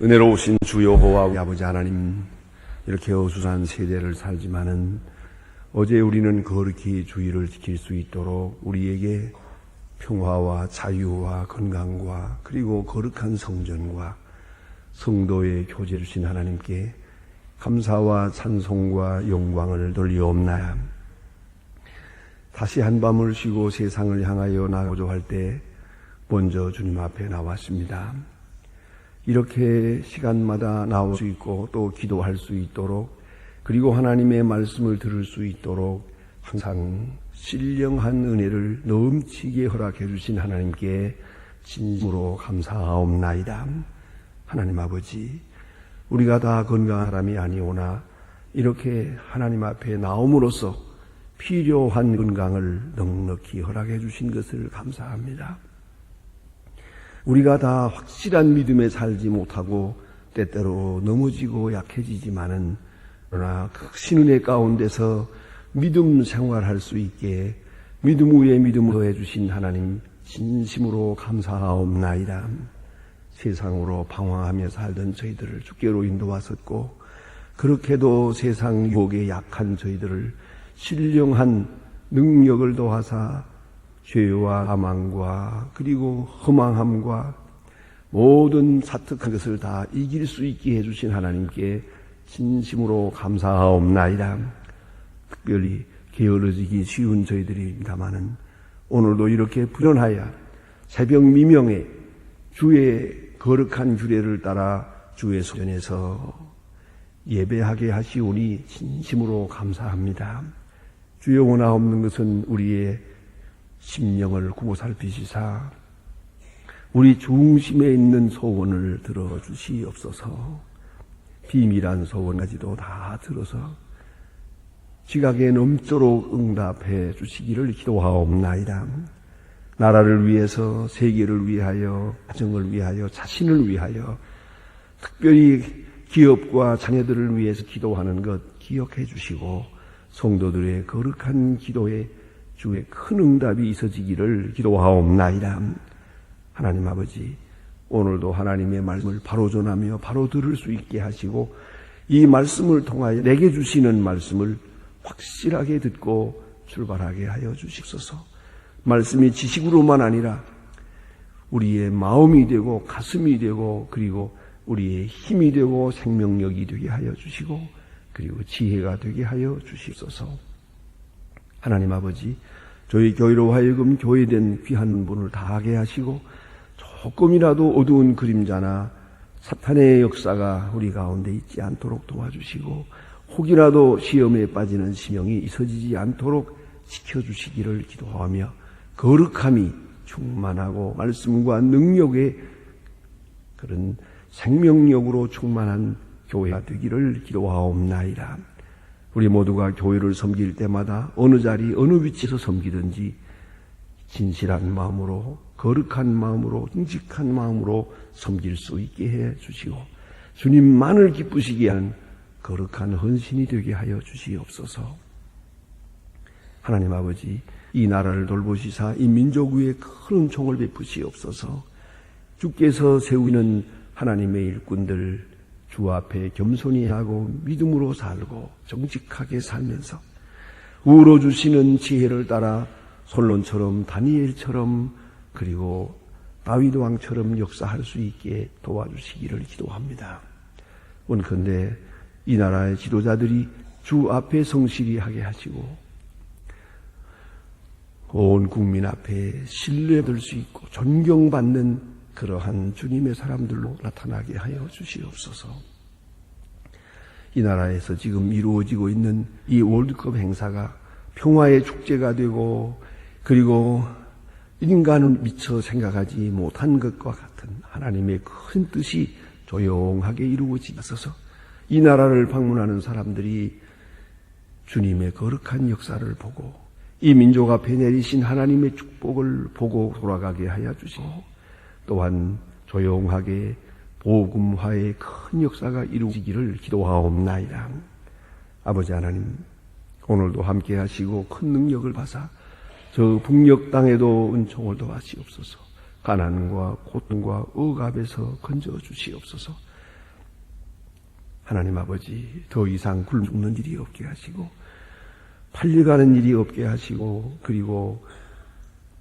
은혜로우신 주 여호와 우리 아버지 하나님, 이렇게 어수선한 세대를 살지만은 어제 우리는 거룩히 주의를 지킬 수 있도록 우리에게 평화와 자유와 건강과 그리고 거룩한 성전과 성도의 교제 주신 하나님께 감사와 찬송과 영광을 돌리옵나이다. 다시 한밤을 쉬고 세상을 향하여 나가고자 할 때 먼저 주님 앞에 나왔습니다. 이렇게 시간마다 나올 수 있고 또 기도할 수 있도록, 그리고 하나님의 말씀을 들을 수 있도록 항상 신령한 은혜를 넘치게 허락해 주신 하나님께 진심으로 감사하옵나이다. 하나님 아버지, 우리가 다 건강한 사람이 아니오나 이렇게 하나님 앞에 나옴으로써 필요한 건강을 넉넉히 허락해 주신 것을 감사합니다. 우리가 다 확실한 믿음에 살지 못하고 때때로 넘어지고 약해지지만은, 그러나 신은혜 가운데서 믿음 생활할 수 있게 믿음 위에 믿음을 더해 주신 하나님 진심으로 감사하옵나이다. 세상으로 방황하며 살던 저희들을 주께로 인도하셨고, 그렇게도 세상 유혹에 약한 저희들을 신령한 능력을 더하사 죄와 사망과 그리고 허망함과 모든 사특한 것을 다 이길 수 있게 해주신 하나님께 진심으로 감사하옵나이다. 특별히 게을러지기 쉬운 저희들입니다마는 오늘도 이렇게 불현하여 새벽 미명에 주의 거룩한 규례를 따라 주의 성전에서 예배하게 하시오니 진심으로 감사합니다. 주여, 원하옵는 것은 우리의 심령을 구보살피시사 우리 중심에 있는 소원을 들어주시옵소서. 비밀한 소원까지도 다 들어서 지각에 넘도록 응답해 주시기를 기도하옵나이다. 나라를 위해서, 세계를 위하여, 가정을 위하여, 자신을 위하여, 특별히 기업과 자녀들을 위해서 기도하는 것 기억해 주시고, 성도들의 거룩한 기도에 주의 큰 응답이 있어지기를 기도하옵나이다. 하나님 아버지, 오늘도 하나님의 말씀을 바로 전하며 바로 들을 수 있게 하시고, 이 말씀을 통하여 내게 주시는 말씀을 확실하게 듣고 출발하게 하여 주시옵소서. 말씀이 지식으로만 아니라 우리의 마음이 되고 가슴이 되고 그리고 우리의 힘이 되고 생명력이 되게 하여 주시고, 그리고 지혜가 되게 하여 주시옵소서. 하나님 아버지, 저희 교회로 하여금 교회된 귀한 분을 다하게 하시고, 조금이라도 어두운 그림자나 사탄의 역사가 우리 가운데 있지 않도록 도와주시고, 혹이라도 시험에 빠지는 심령이 있어지지 않도록 지켜주시기를 기도하며, 거룩함이 충만하고 말씀과 능력의 그런 생명력으로 충만한 교회가 되기를 기도하옵나이다. 우리 모두가 교회를 섬길 때마다 어느 자리 어느 위치에서 섬기든지 진실한 마음으로, 거룩한 마음으로, 정직한 마음으로 섬길 수 있게 해 주시고, 주님만을 기쁘시게 하는 거룩한 헌신이 되게 하여 주시옵소서. 하나님 아버지, 이 나라를 돌보시사 이 민족 위에 큰 은총을 베푸시옵소서. 주께서 세우는 하나님의 일꾼들 주 앞에 겸손히 하고 믿음으로 살고 정직하게 살면서 우러주시는 지혜를 따라 솔론처럼, 다니엘처럼, 그리고 다윗 왕처럼 역사할 수 있게 도와주시기를 기도합니다. 원컨대 이 나라의 지도자들이 주 앞에 성실히 하게 하시고 온 국민 앞에 신뢰될 수 있고 존경받는 그러한 주님의 사람들로 나타나게 하여 주시옵소서. 이 나라에서 지금 이루어지고 있는 이 월드컵 행사가 평화의 축제가 되고, 그리고 인간은 미처 생각하지 못한 것과 같은 하나님의 큰 뜻이 조용하게 이루어지셔서 이 나라를 방문하는 사람들이 주님의 거룩한 역사를 보고 이 민족 앞에 내리신 하나님의 축복을 보고 돌아가게 하여 주시고, 또한 조용하게 복음화의 큰 역사가 이루어지기를 기도하옵나이다. 아버지 하나님, 오늘도 함께 하시고 큰 능력을 받아 저 북녘 땅에도 은총을 더하시옵소서. 가난과 고통과 억압에서 건져 주시옵소서. 하나님 아버지, 더 이상 굶는 일이 없게 하시고 팔려가는 일이 없게 하시고 그리고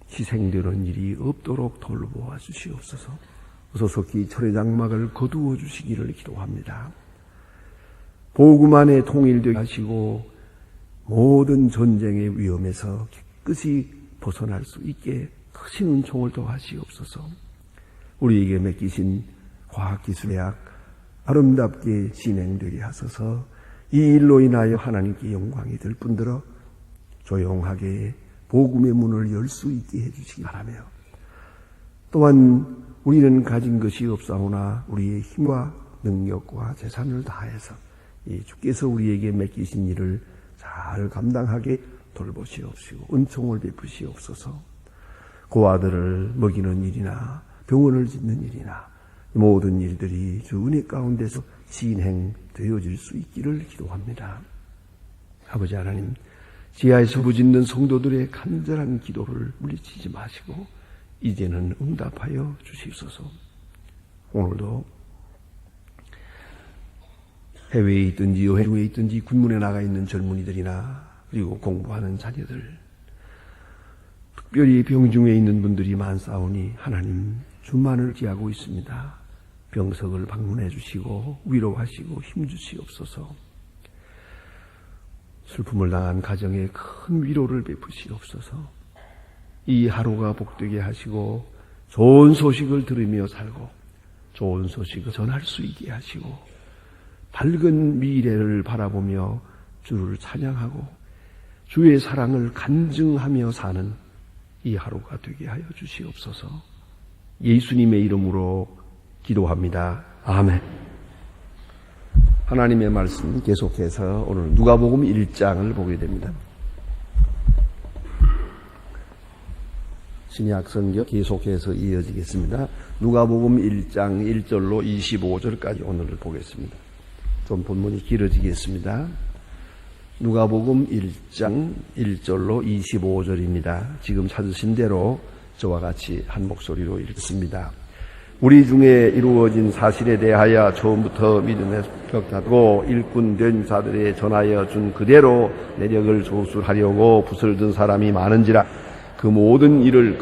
희생되는 일이 없도록 돌보아 주시옵소서. 어서속히 철의 장막을 거두어 주시기를 기도합니다. 복음 안에 통일되게 하시고 모든 전쟁의 위험에서 깨끗이 벗어날 수 있게 크신 은총을 더하시옵소서. 우리에게 맡기신 과학기술의학 아름답게 진행되게 하소서. 이 일로 인하여 하나님께 영광이 될 뿐더러 조용하게 복음의 문을 열 수 있게 해주시기 바라며, 또한 우리는 가진 것이 없사오나 우리의 힘과 능력과 재산을 다해서 이 주께서 우리에게 맡기신 일을 잘 감당하게 돌보시옵시고 은총을 베푸시옵소서. 고아들을 먹이는 일이나 병원을 짓는 일이나 모든 일들이 주 은혜 가운데서 진행되어질 수 있기를 기도합니다. 아버지 하나님, 지하에서 부짓는 성도들의 간절한 기도를 물리치지 마시고 이제는 응답하여 주시옵소서. 오늘도 해외에 있든지 여행에 있든지 군문에 나가 있는 젊은이들이나 그리고 공부하는 자녀들, 특별히 병중에 있는 분들이 많사오니 하나님 주만을 기하고 있습니다. 병석을 방문해 주시고 위로하시고 힘주시옵소서. 슬픔을 당한 가정에 큰 위로를 베푸시옵소서. 이 하루가 복되게 하시고 좋은 소식을 들으며 살고 좋은 소식을 전할 수 있게 하시고 밝은 미래를 바라보며 주를 찬양하고 주의 사랑을 간증하며 사는 이 하루가 되게 하여 주시옵소서. 예수님의 이름으로 기도합니다. 아멘. 하나님의 말씀 계속해서 오늘 누가복음 1장을 보게 됩니다. 신약 성경 계속해서 이어지겠습니다. 누가복음 1장 1절로 25절까지 오늘 보겠습니다. 좀 본문이 길어지겠습니다. 누가복음 1장 1절로 25절입니다. 지금 찾으신 대로 저와 같이 한 목소리로 읽습니다. 우리 중에 이루어진 사실에 대하여 처음부터 믿음에 격하고 일꾼된 자들에 전하여 준 그대로 내력을 조술하려고 붓을 든 사람이 많은지라 그 모든 일을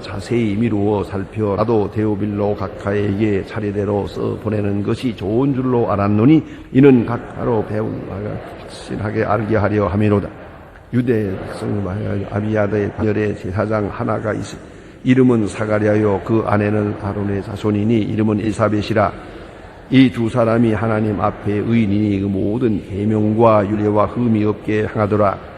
자세히 미루어 살펴 나도 데오빌로 각하에게 차례대로 써 보내는 것이 좋은 줄로 알았노니 이는 각하로 배운 바가 확실하게 알게 하려 함이로다. 유대 백성 아비아다의 자녀의 제사장 하나가 있으 이름은 사가랴요 그 아내는 아론의 자손이니 이름은 엘사벳이라. 이 두 사람이 하나님 앞에 의인이니 그 모든 계명과 율례와 흠이 없게 행하더라.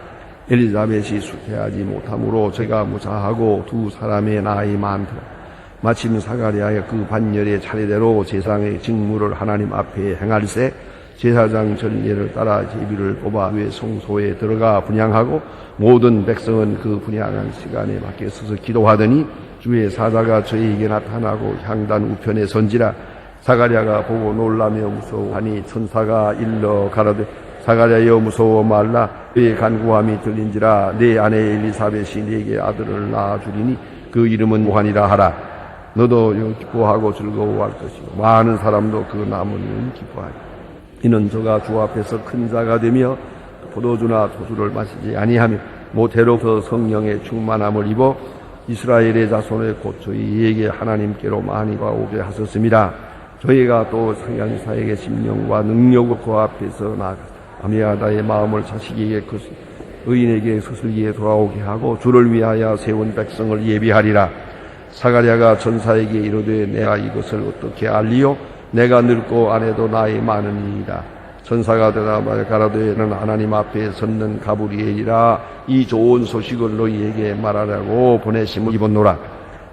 엘리사벳이 수태하지 못함으로 저가 무사하고 두 사람의 나이 많더라. 마침 사가랴의 그 반열의 차례대로 제사장의 직무를 하나님 앞에 행할세 제사장 전례를 따라 제비를 뽑아 왜 성소에 들어가 분향하고 모든 백성은 그 분향한 시간에 맞게 서서 기도하더니 주의 사자가 저희에게 나타나고 향단 우편에 선지라. 사가랴가 보고 놀라며 무서워하니 천사가 일러 가라되 사가랴여 무서워 말라. 내 간구함이 들린지라. 내 아내 엘리사벳이 네게 아들을 낳아주리니 그 이름은 요한이라 하라. 너도 기뻐하고 즐거워할 것이고 많은 사람도 그 남은 일은 기뻐하리. 이는 저가 주 앞에서 큰 자가 되며 포도주나 소주를 마시지 아니하며 모태로부터 성령의 충만함을 입어 이스라엘의 자손의 곧 저희에게 하나님께로 많이 오게 하셨습니다. 저희가 또 상간사에게 심령과 능력으로 그 앞에서 나아가 아미아다의 마음을 자식에게 의인에게 스슬기에 돌아오게 하고 주를 위하여 세운 백성을 예비하리라. 사가랴가 전사에게 이르되 내가 이것을 어떻게 알리요? 내가 늙고 아내도 나이 많으니이다. 전사가 대답하여 가라되 너는 하나님 앞에 섰는 가브리엘이라. 이 좋은 소식을 너희에게 말하라고 보내심을 입었노라.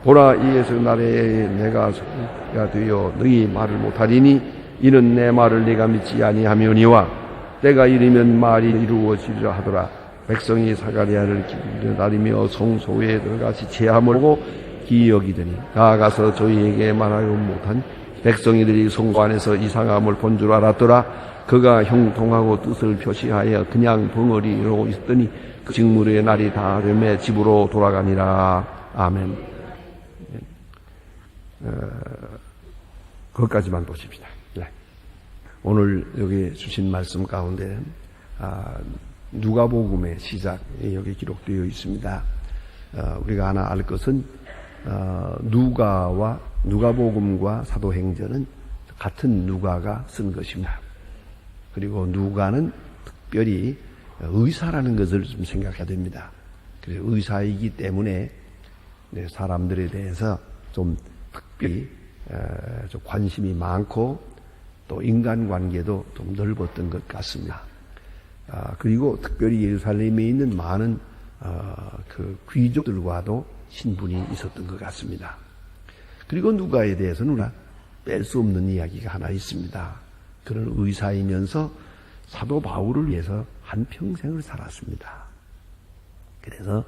보라 이에서 날에 내가 소리가 되어 너희 말을 못하리니 이는 내 말을 네가 믿지 아니하며니와 때가 이르면 말이 이루어지리라 하더라. 백성이 사가랴를 기다리며 성소에 들어가시 체함을 보고 기여기더니 나아가서 저희에게 말하여 못한 백성이들이 성소 안에서 이상함을 본 줄 알았더라. 그가 형통하고 뜻을 표시하여 그냥 벙어리로 있더니 그 직무의 날이 다 되매 집으로 돌아가니라. 아멘. 거기까지만 보십시다. 네. 오늘 여기 주신 말씀 가운데 누가복음의 시작이 여기 기록되어 있습니다. 우리가 하나 알 것은 누가복음과 사도행전은 같은 누가가 쓴 것입니다. 그리고 누가는 특별히 의사라는 것을 좀 생각해야 됩니다. 그래서 의사이기 때문에 사람들에 대해서 좀 특별히 좀 관심이 많고 또 인간관계도 좀 넓었던 것 같습니다. 그리고 특별히 예루살렘에 있는 많은 그 귀족들과도 친분이 있었던 것 같습니다. 그리고 누가에 대해서는 우리가 뺄 수 없는 이야기가 하나 있습니다. 그런 의사이면서 사도 바울을 위해서 한평생을 살았습니다. 그래서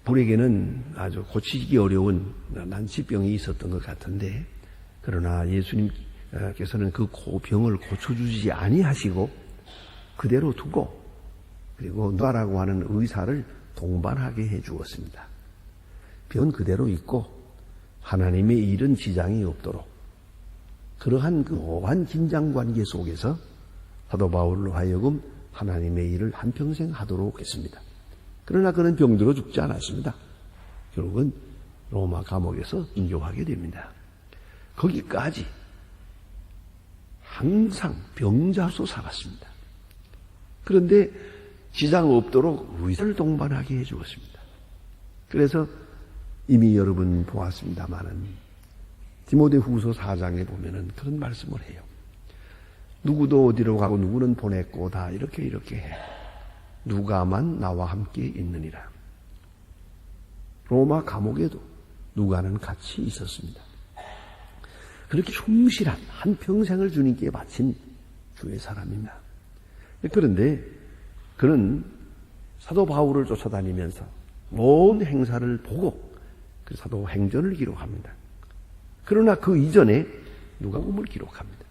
바울에게는 아주 고치기 어려운 난치병이 있었던 것 같은데, 그러나 예수님께서는 그 병을 고쳐주지 아니하시고 그대로 두고, 그리고 누가라고 하는 의사를 동반하게 해 주었습니다. 병은 그대로 있고 하나님의 일은 지장이 없도록 그러한 그 오한 긴장관계 속에서 사도 바울로 하여금 하나님의 일을 한평생 하도록 했습니다. 그러나 그는 병들어 죽지 않았습니다. 결국은 로마 감옥에서 인교하게 됩니다. 거기까지 항상 병자로 살았습니다. 그런데 지장 없도록 의사를 동반하게 해주었습니다. 그래서 이미 여러분 보았습니다마는 디모데후서 4장에 보면은 그런 말씀을 해요. 누구도 어디로 가고 누구는 보냈고 다 이렇게 해. 누가만 나와 함께 있느니라. 로마 감옥에도 누가는 같이 있었습니다. 그렇게 충실한 한평생을 주님께 바친 주의 사람입니다. 그런데 그는 사도 바울을 쫓아다니면서 모든 행사를 보고 그 사도행전을 기록합니다. 그러나 그 이전에 누가복음을 기록합니다.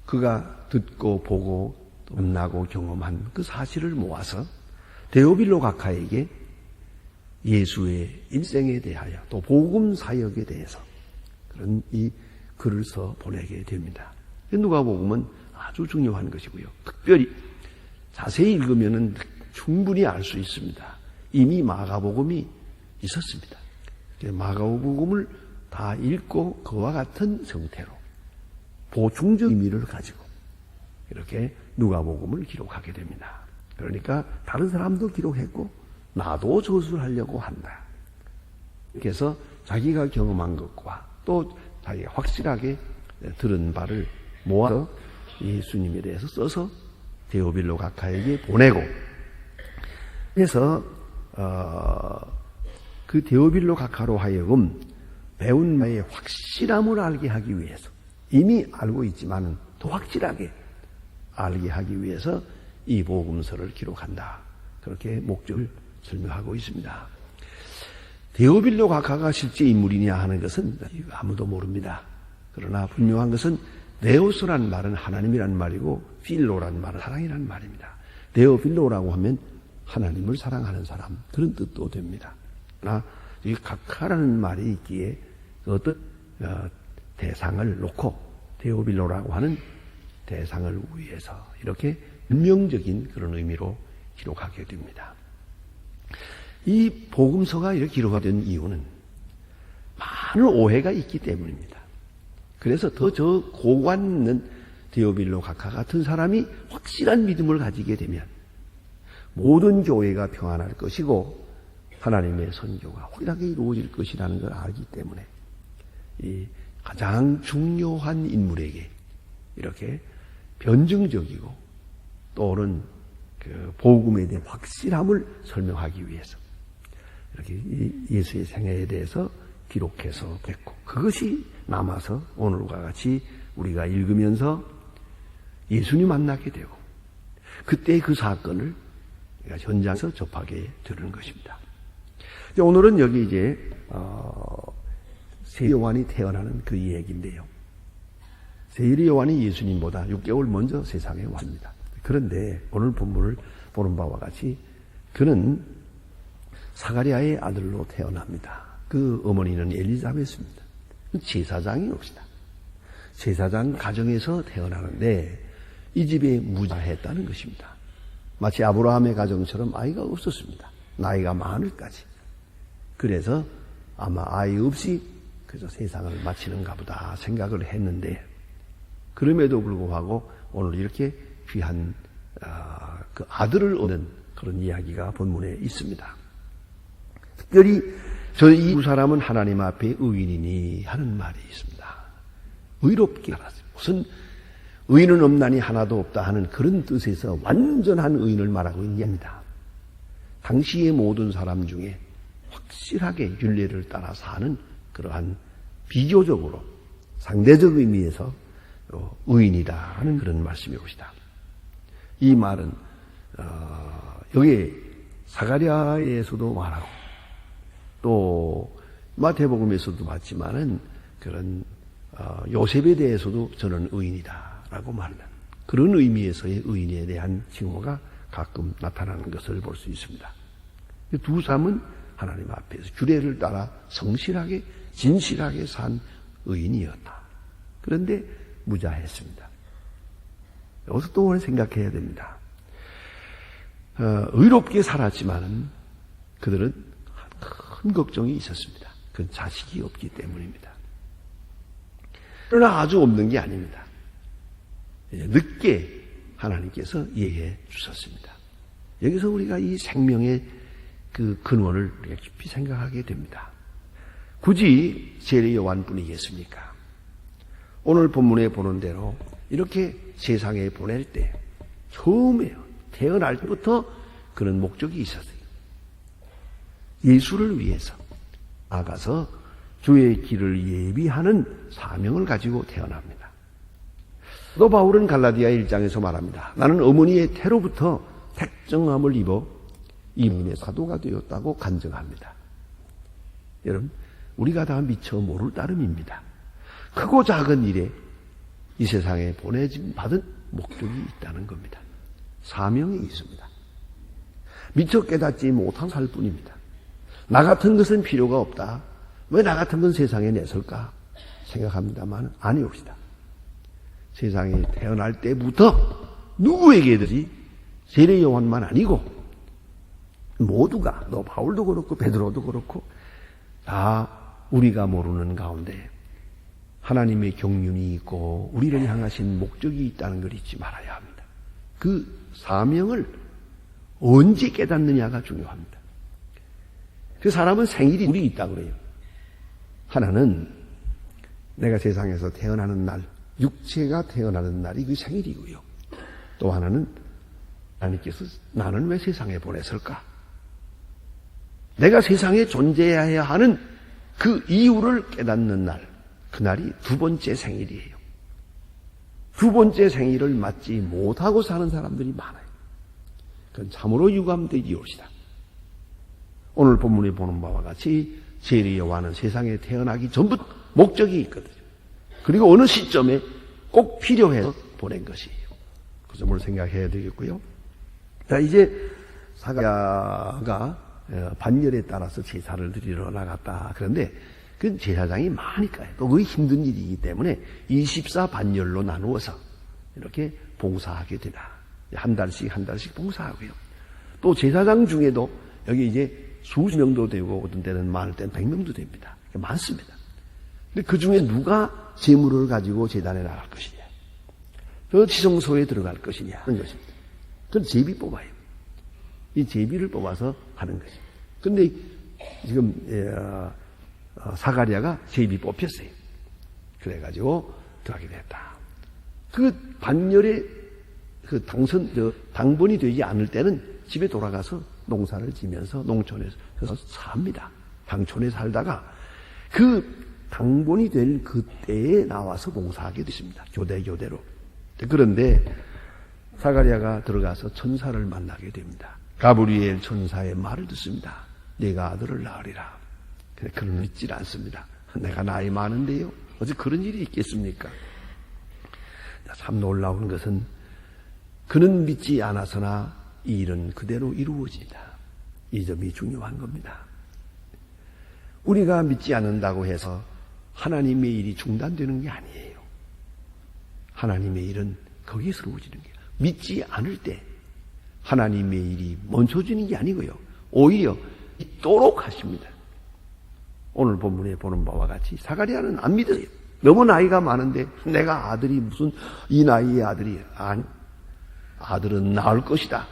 그가 듣고 보고 만나고 경험한 그 사실을 모아서 데오빌로 각하에게 예수의 일생에 대하여 또 복음 사역에 대해서 그런 이 글을 써 보내게 됩니다. 누가복음은 아주 중요한 것이고요. 특별히 자세히 읽으면은 충분히 알 수 있습니다. 이미 마가복음이 있었습니다. 마가복음을 다 읽고 그와 같은 형태로 보충적 의미를 가지고 이렇게 누가복음을 기록하게 됩니다. 그러니까 다른 사람도 기록했고 나도 저술하려고 한다. 그래서 자기가 경험한 것과 또 자기가 확실하게 들은 바를 모아서 예수님에 대해서 써서 데오빌로 각하에게 보내고, 그래서 그 데오빌로 각하로 하여금 배운 바의 확실함을 알게 하기 위해서, 이미 알고 있지만 더 확실하게 알게 하기 위해서 이 복음서를 기록한다. 그렇게 목적을 설명하고 있습니다. 데오빌로 각하가 실제 인물이냐 하는 것은 아무도 모릅니다. 그러나 분명한 것은 데오스란 말은 하나님이란 말이고 필로란 말은 사랑이란 말입니다. 데오필로라고 하면 하나님을 사랑하는 사람, 그런 뜻도 됩니다. 그러나 이 각하라는 말이 있기에 어떤 대상을 놓고 데오빌로라고 하는 대상을 위해서 이렇게 운명적인 그런 의미로 기록하게 됩니다. 이 복음서가 이렇게 기록된 이유는 많은 오해가 있기 때문입니다. 그래서 더 저 고관 있는 데오빌로 각하 같은 사람이 확실한 믿음을 가지게 되면 모든 교회가 평안할 것이고 하나님의 선교가 확실하게 이루어질 것이라는 걸 알기 때문에 이 가장 중요한 인물에게 이렇게 변증적이고 또는 그 복음에 대한 확실함을 설명하기 위해서 이렇게 예수의 생애에 대해서 기록해서 뺐고, 그것이 남아서 오늘과 같이 우리가 읽으면서 예수님 만나게 되고 그때 그 사건을 현장에서 접하게 되는 것입니다. 오늘은 여기 이제 세례 요한이 태어나는 그 얘기인데요. 세례 요한이 예수님보다 6개월 먼저 세상에 왔습니다. 그런데 오늘 본문을 보는 바와 같이 그는 사가랴의 아들로 태어납니다. 그 어머니는 엘리자베스입니다. 제사장이 없시다. 제사장 가정에서 태어나는데 이 집에 무자했다는 것입니다. 마치 아브라함의 가정처럼 아이가 없었습니다. 나이가 많을까지. 그래서 아마 아이 없이 그저 세상을 마치는가 보다 생각을 했는데, 그럼에도 불구하고 오늘 이렇게 귀한 그 아들을 얻는 그런 이야기가 본문에 있습니다. 특별히 저희 두 사람은 하나님 앞에 의인이니 하는 말이 있습니다. 의롭게 살았습니다. 무슨 의인은 없나니 하나도 없다 하는 그런 뜻에서 완전한 의인을 말하고 있는 겁니다. 당시의 모든 사람 중에 확실하게 율례를 따라 사는 그러한 비교적으로 상대적 의미에서 의인이다 하는 그런 말씀이 옵니다. 이 말은 여기에 사가랴에서도 말하고 또 마태복음에서도 봤지만은 그런 요셉에 대해서도 저는 의인이다라고 말하는 그런 의미에서의 의인에 대한 칭호가 가끔 나타나는 것을 볼 수 있습니다. 두 사람은 하나님 앞에서 규례를 따라 성실하게 진실하게 산 의인이었다. 그런데 무자했습니다. 여기서 또 오늘 생각해야 됩니다. 의롭게 살았지만은 그들은 큰 걱정이 있었습니다. 그건 자식이 없기 때문입니다. 그러나 아주 없는 게 아닙니다. 늦게 하나님께서 예해 주셨습니다. 여기서 우리가 이 생명의 그 근원을 우리가 깊이 생각하게 됩니다. 굳이 세례 요한뿐이겠습니까? 오늘 본문에 보는 대로 이렇게 세상에 보낼 때 처음에 태어날 때부터 그런 목적이 있었어요. 예수를 위해서 나가서 주의 길을 예비하는 사명을 가지고 태어납니다. 또 바울은 갈라디아 1장에서 말합니다. 나는 어머니의 태로부터 택정함을 입어 이민의 사도가 되었다고 간증합니다. 여러분, 우리가 다 미처 모를 따름입니다. 크고 작은 일에 이 세상에 보내짐 받은 목적이 있다는 겁니다. 사명이 있습니다. 미처 깨닫지 못한 살 뿐입니다. 나 같은 것은 필요가 없다. 왜 나 같은 건 세상에 내설까? 생각합니다만 아니옵시다. 세상에 태어날 때부터 누구에게든지 세례 요한만 아니고 모두가, 너 바울도 그렇고 베드로도 그렇고 다 우리가 모르는 가운데 하나님의 경륜이 있고 우리를 향하신 목적이 있다는 걸 잊지 말아야 합니다. 그 사명을 언제 깨닫느냐가 중요합니다. 그 사람은 생일이 둘이 있다고 그래요. 하나는 내가 세상에서 태어나는 날, 육체가 태어나는 날이 그 생일이고요. 또 하나는 하나님께서 나는 왜 세상에 보냈을까? 내가 세상에 존재해야 하는 그 이유를 깨닫는 날, 그날이 두 번째 생일이에요. 두 번째 생일을 맞지 못하고 사는 사람들이 많아요. 그건 참으로 유감되기옵시다. 오늘 본문에 보는 바와 같이 세례 요한은 세상에 태어나기 전부터 목적이 있거든요. 그리고 어느 시점에 꼭 필요해서 보낸 것이에요. 그 점을 생각해야 되겠고요. 자, 이제 사가랴가 반열에 따라서 제사를 드리러 나갔다. 그런데 그 제사장이 많으니까요. 또 그게 힘든 일이기 때문에 24 반열로 나누어서 이렇게 봉사하게 되다. 한 달씩 봉사하고요. 또 제사장 중에도 여기 이제 수십 명도 되고 어떤 때는 많을 때는 100명도 됩니다. 많습니다. 근데 그 중에 누가 제물을 가지고 제단에 나갈 것이냐, 저 지성소에 들어갈 것이냐 하는 것입니다. 그건 제비 뽑아요. 이 제비를 뽑아서 하는 것입니다. 근데 지금 사가랴가 제비 뽑혔어요. 그래가지고 들어가게 됐다. 그 반열에 그 당번이 되지 않을 때는 집에 돌아가서 농사를 지면서 농촌에서 삽니다. 방촌에 살다가 그 당번이 될 그때에 나와서 봉사하게 됐습니다. 교대로. 그런데 사가랴가 들어가서 천사를 만나게 됩니다. 가브리엘 천사의 말을 듣습니다. 네가 아들을 낳으리라. 그는 믿질 않습니다. 내가 나이 많은데요. 어째 그런 일이 있겠습니까? 참 놀라운 것은 그는 믿지 않아서나 이 일은 그대로 이루어진다. 이 점이 중요한 겁니다. 우리가 믿지 않는다고 해서 하나님의 일이 중단되는 게 아니에요. 하나님의 일은 거기에서 이루어지는 거예요. 믿지 않을 때 하나님의 일이 멈춰지는 게 아니고요. 오히려 있도록 하십니다. 오늘 본문에 보는 바와 같이 사가랴는 안 믿어요. 너무 나이가 많은데 내가 아들이 무슨 이 나이의 아들이 아니, 아들은 낳을 것이다.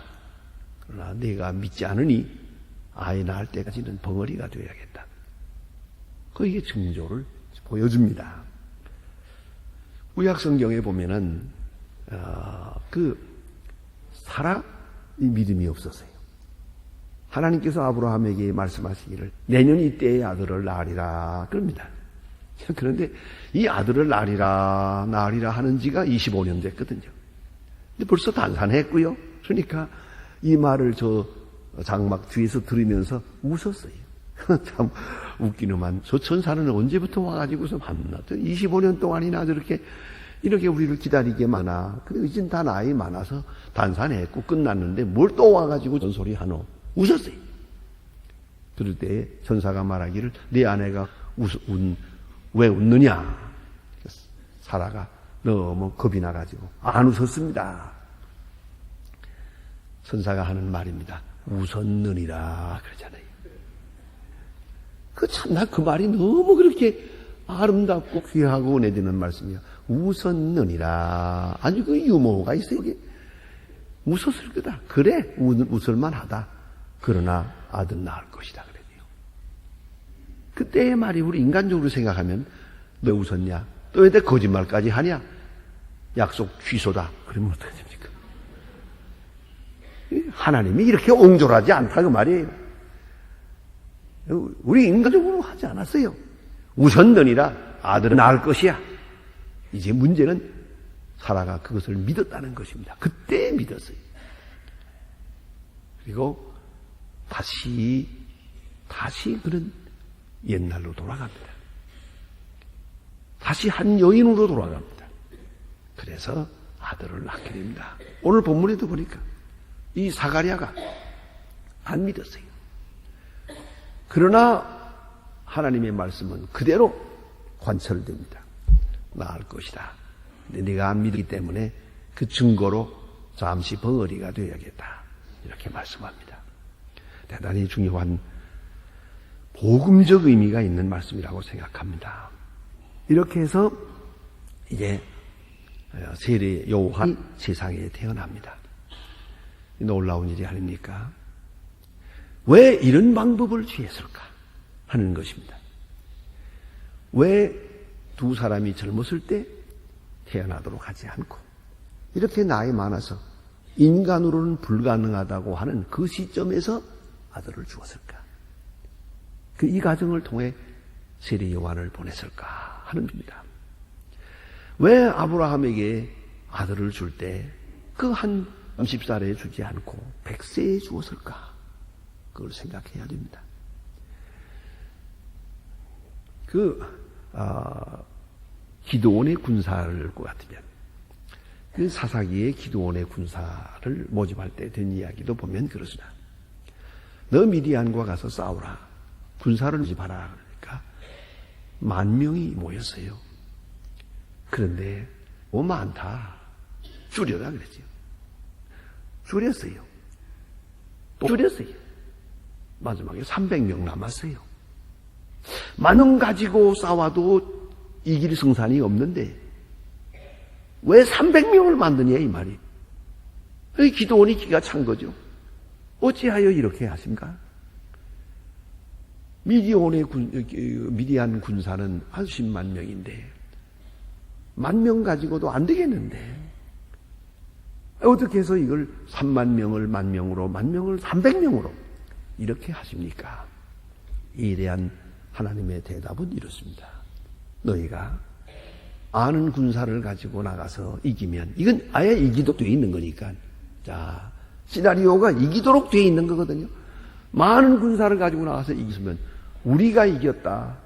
그러나 내가 믿지 않으니 아이 낳을 때까지는 벙어리가 되어야겠다. 그게 증조를 보여줍니다. 구약 성경에 보면은 사라 이 믿음이 없었어요. 하나님께서 아브라함에게 말씀하시기를 내년 이때에 아들을 낳으리라 그럽니다. 그런데 이 아들을 낳으리라 하는 지가 25년 됐거든요. 근데 벌써 단산했고요. 그러니까 이 말을 저 장막 뒤에서 들으면서 웃었어요. 참 웃기는만 저 천사는 언제부터 와가지고서 만났죠? 25년 동안이나 이렇게 우리를 기다리게 많아. 근데 이젠 다 나이 많아서 단산했고 끝났는데 뭘 또 와가지고 전소리 하노? 웃었어요. 그럴 때 천사가 말하기를 네 아내가 왜 웃느냐? 사라가 너무 겁이 나가지고 안 웃었습니다. 천사가 하는 말입니다. 웃었느니라 그러잖아요. 나 그 말이 너무 그렇게 아름답고 귀하고 은혜되는 말씀이야. 웃었느니라. 아주 그 유머가 있어요. 이게 웃었을 거다. 그래, 웃을만하다. 그러나 아들 낳을 것이다. 그래요. 그때의 말이 우리 인간적으로 생각하면 왜 웃었냐? 또 왜 거짓말까지 하냐? 약속 취소다. 그러면 어떻게 됩니까? 하나님이 이렇게 옹졸하지 않다 그 말이에요. 우리 인간적으로 하지 않았어요. 웃었느니라 아들은 낳을 것이야. 이제 문제는 사라가 그것을 믿었다는 것입니다. 그때 믿었어요. 그리고 다시 그는 옛날로 돌아갑니다. 다시 한 여인으로 돌아갑니다. 그래서 아들을 낳게 됩니다. 오늘 본문에도 보니까 이 사가랴가 안 믿었어요. 그러나 하나님의 말씀은 그대로 관철됩니다. 낳을 것이다. 근데 네가 안 믿기 때문에 그 증거로 잠시 벙어리가 되어야겠다. 이렇게 말씀합니다. 대단히 중요한 복음적 의미가 있는 말씀이라고 생각합니다. 이렇게 해서 이제 세례 요한이 세상에 태어납니다. 놀라운 일이 아닙니까? 왜 이런 방법을 취했을까 하는 것입니다. 왜 두 사람이 젊었을 때 태어나도록 하지 않고 이렇게 나이 많아서 인간으로는 불가능하다고 하는 그 시점에서 아들을 주었을까? 이 과정을 통해 세례 요한을 보냈을까 하는 겁니다. 왜 아브라함에게 아들을 줄 때 그 한 30살에 주지 않고 100세에 주었을까? 그걸 생각해야 됩니다. 기드온의 군사를 것 같으면 그 사사기의 기드온의 군사를 모집할 때 된 이야기도 보면 그렇습니다. 너 미디안과 가서 싸우라. 군사를 모집하라. 그러니까 10,000명이 모였어요. 그런데 많다. 줄여라 그랬죠. 줄였어요. 또 줄였어요. 마지막에 300명 남았어요. 10,000명 가지고 싸워도 이길 승산이 없는데 왜 300명을 만드냐 이 말이. 기드온이 기가 찬 거죠. 어찌하여 이렇게 하신가? 미디안 군사는 한 10만 명인데 10,000명 가지고도 안 되겠는데 어떻게 해서 이걸 3만 명을 10,000명으로 10,000명을 300명으로 이렇게 하십니까? 이에 대한 하나님의 대답은 이렇습니다. 너희가 아는 군사를 가지고 나가서 이기면 이건 아예 이기도록 되어 있는 거니까 자 시나리오가 이기도록 되어 있는 거거든요. 많은 군사를 가지고 나가서 이기면 우리가 이겼다.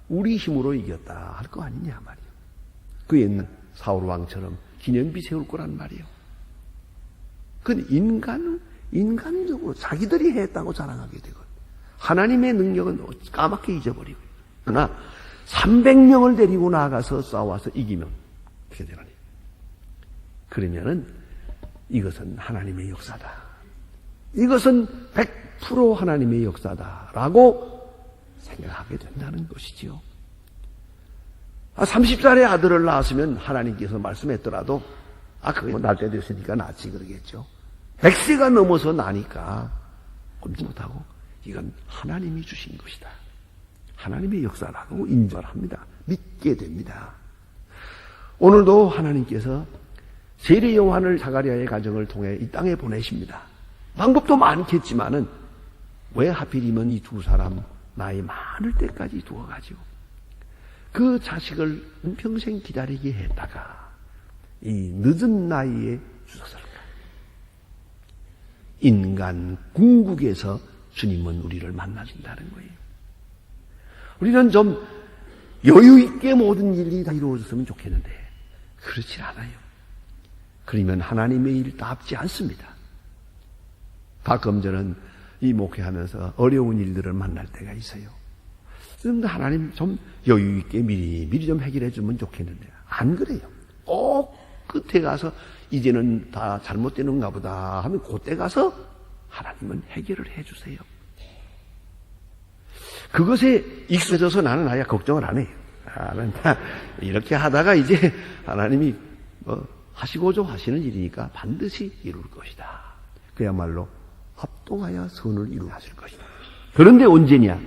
우리 힘으로 이겼다 할 거 아니냐 말이에요. 그 옛날 사울 왕처럼 기념비 세울 거란 말이에요. 그건 인간적으로 자기들이 했다고 자랑하게 되고 하나님의 능력은 까맣게 잊어버리고 그러나 300명을 데리고 나가서 싸워서 이기면 어떻게 되나요? 그러면은 이것은 하나님의 역사다. 이것은 100% 하나님의 역사다라고 생각하게 된다는 것이지요. 30살의 아들을 낳았으면 하나님께서 말씀했더라도 그거 날 때 됐으니까 낳지 그러겠죠. 100세가 넘어서 나니까 꼼짝 못하고 이건 하나님이 주신 것이다. 하나님의 역사라고 인정을 합니다. 믿게 됩니다. 오늘도 하나님께서 세례 요한을 사가랴의 가정을 통해 이 땅에 보내십니다. 방법도 많겠지만은 왜 하필이면 이 두 사람 나이 많을 때까지 두어가지고 그 자식을 평생 기다리게 했다가 이 늦은 나이에 주셨을까? 인간 궁극에서 주님은 우리를 만나신다는 거예요. 우리는 좀 여유 있게 모든 일이 다 이루어졌으면 좋겠는데 그렇지 않아요. 그러면 하나님의 일답지 않습니다. 가끔 저는 이 목회하면서 어려운 일들을 만날 때가 있어요. 그런데 하나님 좀 여유 있게 미리 좀 해결해 주면 좋겠는데 안 그래요. 꼭 끝에 가서 이제는 다 잘못되는가 보다 하면 그때 가서 하나님은 해결을 해 주세요. 그것에 익숙해져서 나는 아예 걱정을 안 해요. 나는 이렇게 하다가 이제 하나님이 하시고자 하시는 일이니까 반드시 이룰 것이다. 그야말로 합동하여 선을 이루어 하실 것이다. 그런데 언제냐?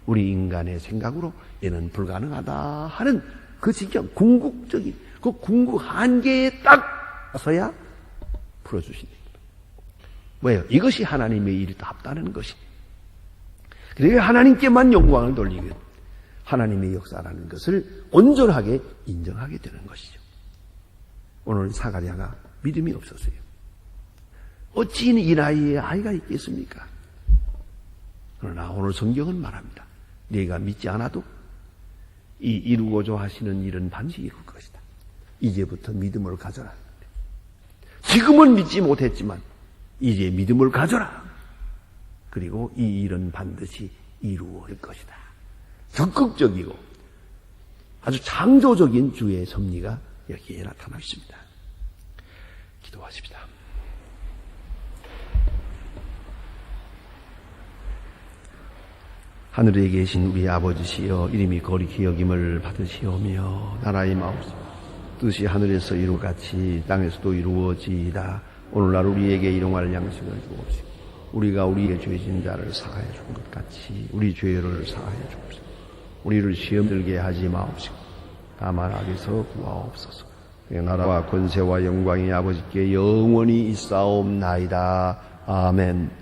우리 인간의 생각으로 얘는 불가능하다 하는 그 지경, 궁극적인 그 궁극 한계에 딱 서야 풀어주신다. 왜요? 이것이 하나님의 일답다는 것이. 그러니까 하나님께만 영광을 돌리고 하나님의 역사라는 것을 온전하게 인정하게 되는 것이죠. 오늘 사가랴가 믿음이 없었어요. 어찌 이 나이에 아이가 있겠습니까? 그러나 오늘 성경은 말합니다. 네가 믿지 않아도 이 이루고자 하시는 일은 반드시 이룰 것이다. 이제부터 믿음을 가져라. 지금은 믿지 못했지만 이제 믿음을 가져라. 그리고 이 일은 반드시 이루어질 것이다. 적극적이고 아주 창조적인 주의 섭리가 여기에 나타나 있습니다. 기도하십시다. 하늘에 계신 우리 아버지시여, 이름이 거룩히 여김을 받으시오며 나라의 마옵소서 뜻이 하늘에서 이루같이 땅에서도 이루어지이다. 오늘날 우리에게 일용할 양식을 주옵시고 우리가 우리의 죄진 자를 사하여 준 것 같이 우리 죄를 사하여 주옵소서. 우리를 시험 들게 하지 마옵시고 다만 악에서 구하옵소서. 나라와 권세와 영광이 아버지께 영원히 있사옵나이다. 아멘.